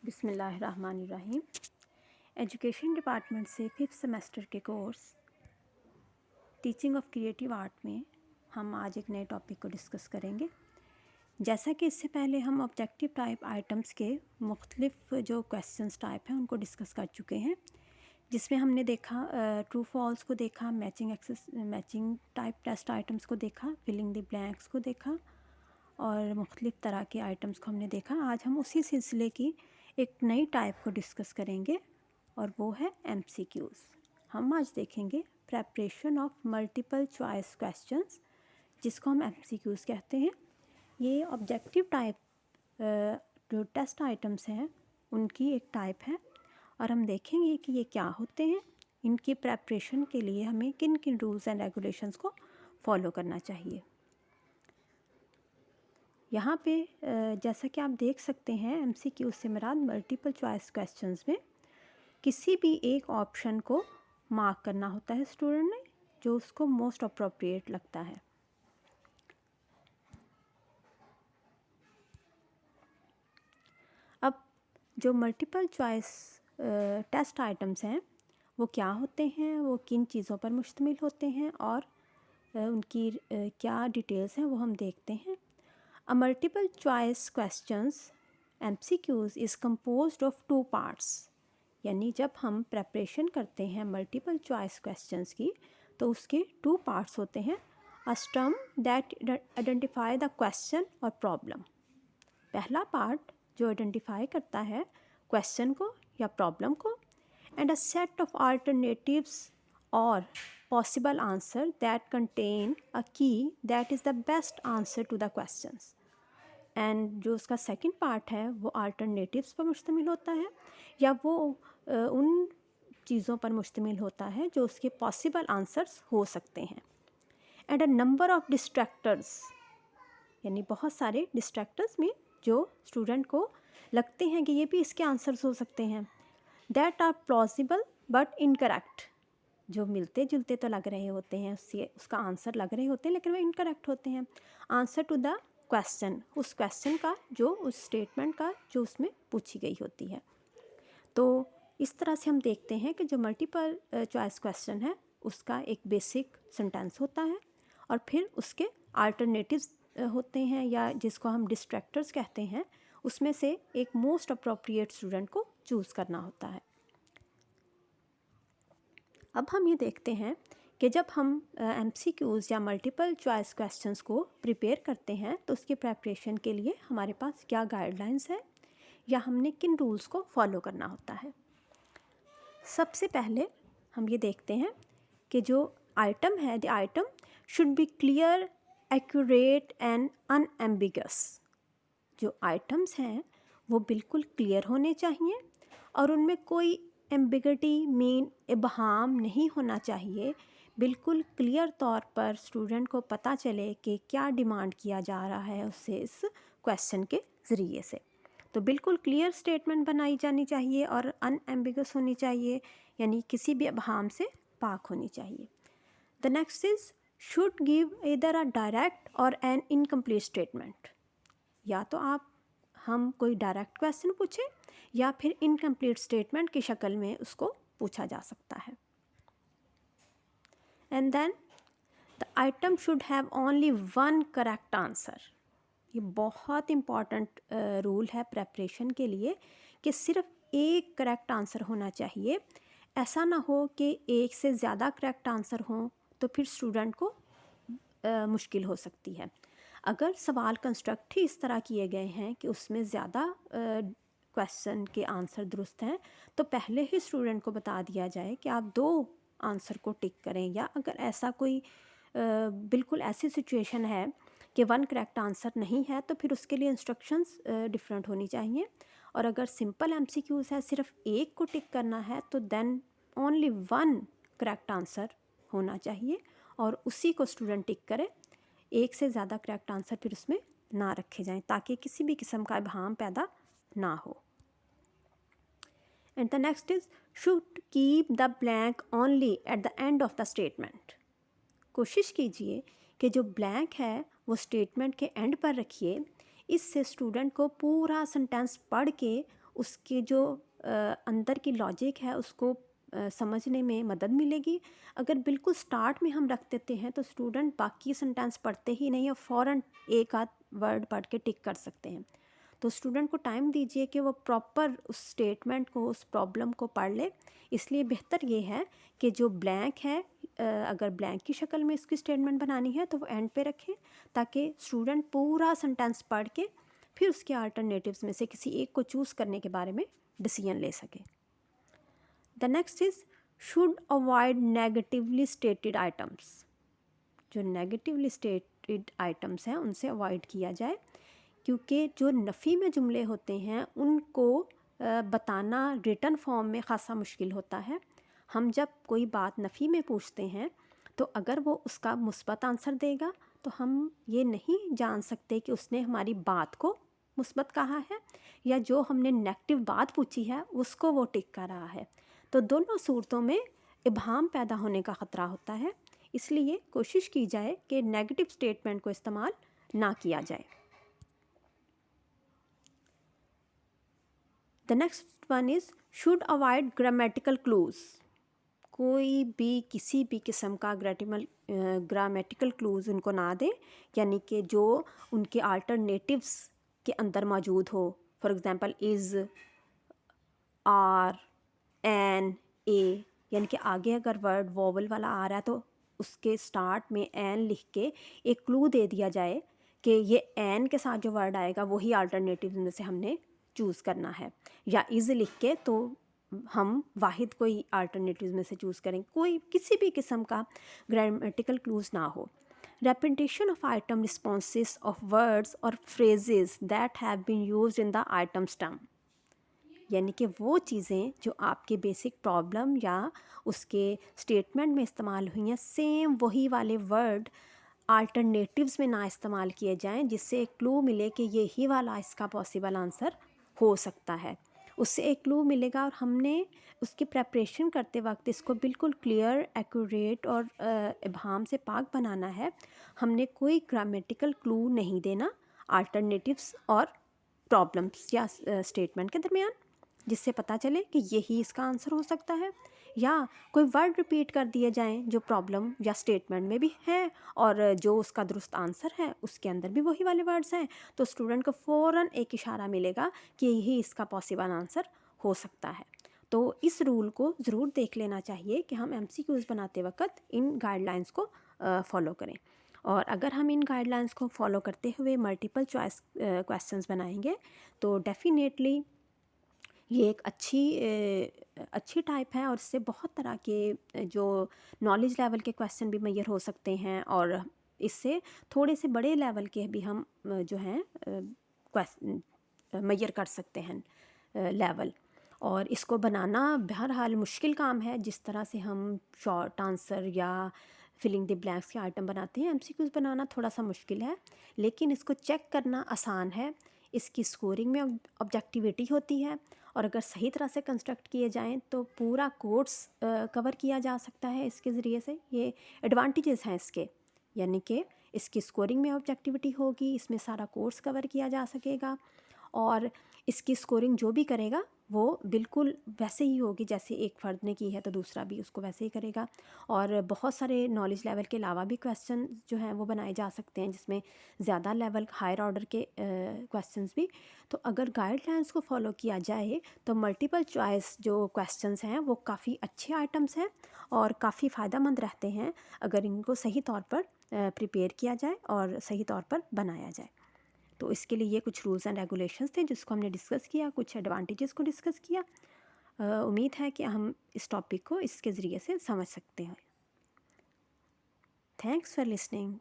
बिस्मिल्लाहिर्रहमानिर्रहीम। Education department से 5th semester के course teaching of creative art में हम आज एक नए टॉपिक को डिस्कस करेंगे। जैसा कि इससे पहले हम ऑब्जेक्टिव टाइप आइटम्स के मुख्तलिफ जो क्वेश्चंस टाइप हैं उनको डिस्कस कर चुके हैं, जिसमें हमने देखा ट्रू फॉल्स को देखा, मैचिंग टाइप टेस्ट आइटम्स को देखा, फिलिंग द ब्लैंक्स को देखा और मुख्तलिफ तरह के आइटम्स को हमने देखा। आज हम उसी सिलसिले की एक नई टाइप को डिस्कस करेंगे और वो है MCQs। हम आज देखेंगे preparation of multiple choice questions, जिसको हम MCQs कहते हैं। ये ऑब्जेक्टिव टाइप जो टेस्ट आइटम्स हैं उनकी एक टाइप है और हम देखेंगे कि ये क्या होते हैं, इनकी प्रेपरेशन के लिए हमें किन किन रूल्स एंड रेगुलेशंस को फॉलो करना चाहिए। यहाँ पे जैसा कि आप देख सकते हैं MCQ से मुराद मल्टीपल चॉइस क्वेश्चंस में किसी भी एक ऑप्शन को मार्क करना होता है स्टूडेंट ने, जो उसको मोस्ट अप्रोप्रिएट लगता है। अब जो मल्टीपल चॉइस टेस्ट आइटम्स हैं वो क्या होते हैं, वो किन चीज़ों पर मुश्तमिल होते हैं और उनकी क्या डिटेल्स हैं वो हम देखते हैं। A multiple choice questions MCQs is composed of two parts। यानी जब हम प्रेपरेशन करते हैं मल्टीपल चॉइस क्वेश्चंस की तो उसके 2 पार्ट्स होते हैं। A term that identify the question और प्रॉब्लम। पहला पार्ट जो आइडेंटिफाई करता है क्वेश्चन को या प्रॉब्लम को, and a set of alternatives और possible answer that contain a key that is the best answer to the questions। And जो उसका सेकंड पार्ट है वो अल्टरनेटिव्स पर मुश्तमिल होता है या वो उन चीज़ों पर मुश्तमिल होता है जो उसके पॉसिबल आंसर्स हो सकते हैं। एंड अ नंबर ऑफ डिस्ट्रैक्टर्स, यानी बहुत सारे डिस्ट्रैक्टर्स में जो स्टूडेंट को लगते हैं कि ये भी इसके आंसर्स हो सकते हैं। That are plausible but incorrect, जो मिलते जुलते तो लग रहे होते हैं, उससे उसका आंसर लग रहे होते हैं लेकिन वो इनकरेक्ट होते हैं। आंसर टू द क्वेश्चन, उस क्वेश्चन का जो उस स्टेटमेंट का जो उसमें पूछी गई होती है। तो इस तरह से हम देखते हैं कि जो मल्टीपल चॉइस क्वेश्चन है उसका एक बेसिक सेंटेंस होता है और फिर उसके अल्टरनेटिव्स होते हैं या जिसको हम डिस्ट्रैक्टर्स कहते हैं, उसमें से एक मोस्ट अप्रोप्रिएट स्टूडेंट को चूज़ करना होता है। अब हम ये देखते हैं कि जब हम MCQs या मल्टीपल चॉइस क्वेश्चंस को प्रिपेयर करते हैं तो उसकी प्रेपरेशन के लिए हमारे पास क्या गाइडलाइंस है या हमने किन रूल्स को फॉलो करना होता है। सबसे पहले हम ये देखते हैं कि जो आइटम है, the item should be clear, accurate and unambiguous. जो आइटम्स हैं वो बिल्कुल क्लियर होने चाहिए और उनमें कोई एम्बिगिटी मीन इबहाम नहीं होना चाहिए। बिल्कुल क्लियर तौर पर स्टूडेंट को पता चले कि क्या डिमांड किया जा रहा है उससे इस क्वेश्चन के ज़रिए से। तो बिल्कुल क्लियर स्टेटमेंट बनाई जानी चाहिए और अनएम्बिगस होनी चाहिए, यानी किसी भी इबहाम से पाक होनी चाहिए। The next is should give इधर अ डायरेक्ट और एन इनकम्प्लीट स्टेटमेंट। या तो हम कोई डायरेक्ट क्वेश्चन पूछें या फिर इनकम्प्लीट स्टेटमेंट की शक्ल में उसको पूछा जा सकता है। And then the item should have only one correct answer. ये बहुत इम्पॉर्टेंट रूल है प्रेपरेशन के लिए कि सिर्फ एक करेक्ट आंसर होना चाहिए। ऐसा ना हो कि एक से ज़्यादा करेक्ट आंसर हों तो फिर स्टूडेंट को मुश्किल हो सकती है। अगर सवाल कंस्ट्रक्ट ही इस तरह किए गए हैं कि उसमें ज़्यादा क्वेश्चन के आंसर दुरुस्त हैं तो पहले ही स्टूडेंट को बता दिया जाए कि आप 2 आंसर को टिक करें, या अगर ऐसा कोई बिल्कुल ऐसी सिचुएशन है कि 1 करेक्ट आंसर नहीं है तो फिर उसके लिए इंस्ट्रक्शंस डिफरेंट होनी चाहिए। और अगर सिंपल MCQs है, सिर्फ एक को टिक करना है, तो देन ओनली 1 करेक्ट आंसर होना चाहिए और उसी को स्टूडेंट टिक करे। एक से ज़्यादा करेक्ट आंसर फिर उसमें ना रखे जाएं ताकि किसी भी किस्म का इबहाम पैदा ना हो। And the next is should keep the blank only at the end of the statement. कोशिश कीजिए कि जो ब्लैंक है वो स्टेटमेंट के एंड पर रखिए। इससे स्टूडेंट को पूरा सेंटेंस पढ़ के उसके जो अंदर की लॉजिक है उसको समझने में मदद मिलेगी। अगर बिल्कुल स्टार्ट में हम रख देते हैं तो स्टूडेंट बाकी सेंटेंस पढ़ते ही नहीं और फ़ौरन एक आध वर्ड पढ़ के टिक कर सकते हैं। तो स्टूडेंट को टाइम दीजिए कि वो प्रॉपर उस स्टेटमेंट को, उस प्रॉब्लम को पढ़ ले। इसलिए बेहतर ये है कि जो ब्लैंक है, अगर ब्लैंक की शक्ल में इसकी स्टेटमेंट बनानी है तो वो एंड पे रखें, ताकि स्टूडेंट पूरा सेंटेंस पढ़ के फिर उसके अल्टरनेटिव्स में से किसी एक को चूज़ करने के बारे में डिसीजन ले सके। The next is should avoid negatively stated items. जो नेगेटिवली स्टेटेड आइटम्स हैं उनसे अवॉइड किया जाए, क्योंकि जो नफ़ी में जुमले होते हैं उनको बताना रिटन फॉर्म में ख़ासा मुश्किल होता है। हम जब कोई बात नफ़ी में पूछते हैं तो अगर वो उसका मुस्बत आंसर देगा तो हम ये नहीं जान सकते कि उसने हमारी बात को मुस्बत कहा है या जो हमने नेगेटिव बात पूछी है उसको वो टिक कर रहा है। तो दोनों सूरतों में इबहम पैदा होने का ख़तरा होता है। इसलिए कोशिश की जाए कि नेगेटिव स्टेटमेंट को इस्तेमाल ना किया जाए। The next one is should avoid grammatical clues. कोई भी किसी भी किस्म का ग्रामेटिकल क्लूज़ उनको ना दें, यानी कि जो उनके अल्टरनेटिव्स के अंदर मौजूद हो। For example is, R, N, A, यानी कि आगे अगर वर्ड वोवल वाला आ रहा है तो उसके स्टार्ट में एन लिख के एक क्लू दे दिया जाए कि ये एन के साथ जो वर्ड आएगा वही अल्टरनेटिव में से हमने चूज़ करना है। या इज़ लिख के तो हम वाहिद कोई अल्टरनेटिव में से चूज़ करें, कोई किसी भी किस्म का ग्रामेटिकल क्लूज़ ना हो। Repetition of item responses of words और phrases that have been used in the item stem, यानी कि वो चीज़ें जो आपके बेसिक प्रॉब्लम या उसके स्टेटमेंट में इस्तेमाल हुई हैं, सेम वही वाले वर्ड अल्टरनेटिव्स में ना इस्तेमाल किए जाएं, जिससे एक क्लू मिले कि यही वाला इसका पॉसिबल आंसर हो सकता है। उससे एक क्लू मिलेगा और हमने उसकी प्रेपरेशन करते वक्त इसको बिल्कुल क्लियर, एक्यूरेट और इबहम से पाक बनाना है। हमने कोई ग्रामेटिकल क्लू नहीं देना अल्टरनेटिव्स और प्रॉब्लम्स या स्टेटमेंट के दरमियान, जिससे पता चले कि यही इसका आंसर हो सकता है। या कोई वर्ड रिपीट कर दिए जाएं जो प्रॉब्लम या स्टेटमेंट में भी हैं और जो उसका दुरुस्त आंसर है उसके अंदर भी वही वाले वर्ड्स हैं, तो स्टूडेंट को फ़ौरन एक इशारा मिलेगा कि यही इसका पॉसिबल आंसर हो सकता है। तो इस रूल को ज़रूर देख लेना चाहिए कि हम MCQs बनाते वक्त इन गाइडलाइंस को फॉलो करें। और अगर हम इन गाइडलाइंस को फॉलो करते हुए मल्टीपल चॉइस क्वेश्चंस बनाएंगे तो डेफिनेटली ये एक अच्छी टाइप है और इससे बहुत तरह के जो नॉलेज लेवल के क्वेश्चन भी मैयर हो सकते हैं और इससे थोड़े से बड़े लेवल के भी हम जो हैं मैयर कर सकते हैं लेवल। और इसको बनाना बहरहाल मुश्किल काम है। जिस तरह से हम शॉर्ट आंसर या फिलिंग द ब्लैंक्स के आइटम बनाते हैं, MCQs बनाना थोड़ा सा मुश्किल है, लेकिन इसको चेक करना आसान है। इसकी स्कोरिंग में ऑब्जेक्टिविटी होती है और अगर सही तरह से कंस्ट्रक्ट किए जाएं तो पूरा कोर्स कवर किया जा सकता है इसके ज़रिए से। ये एडवांटेजेस हैं इसके, यानी कि इसकी स्कोरिंग में ऑब्जेक्टिविटी होगी, इसमें सारा कोर्स कवर किया जा सकेगा और इसकी स्कोरिंग जो भी करेगा वो बिल्कुल वैसे ही होगी जैसे एक फ़र्द ने की है तो दूसरा भी उसको वैसे ही करेगा। और बहुत सारे नॉलेज लेवल के अलावा भी क्वेश्चन जो हैं वो बनाए जा सकते हैं जिसमें ज़्यादा लेवल हायर ऑर्डर के क्वेश्चंस भी। तो अगर गाइडलाइंस को फॉलो किया जाए तो मल्टीपल चॉइस जो क्वेश्चंस हैं वो काफ़ी अच्छे आइटम्स हैं और काफ़ी फ़ायदेमंद रहते हैं अगर इनको सही तौर पर प्रिपेयर किया जाए और सही तौर पर बनाया जाए। तो इसके लिए ये कुछ रूल्स एंड रेगुलेशंस थे जिसको हमने डिस्कस किया, कुछ एडवांटेजेस को डिस्कस किया। उम्मीद है कि हम इस टॉपिक को इसके ज़रिए से समझ सकते हैं। Thanks for listening.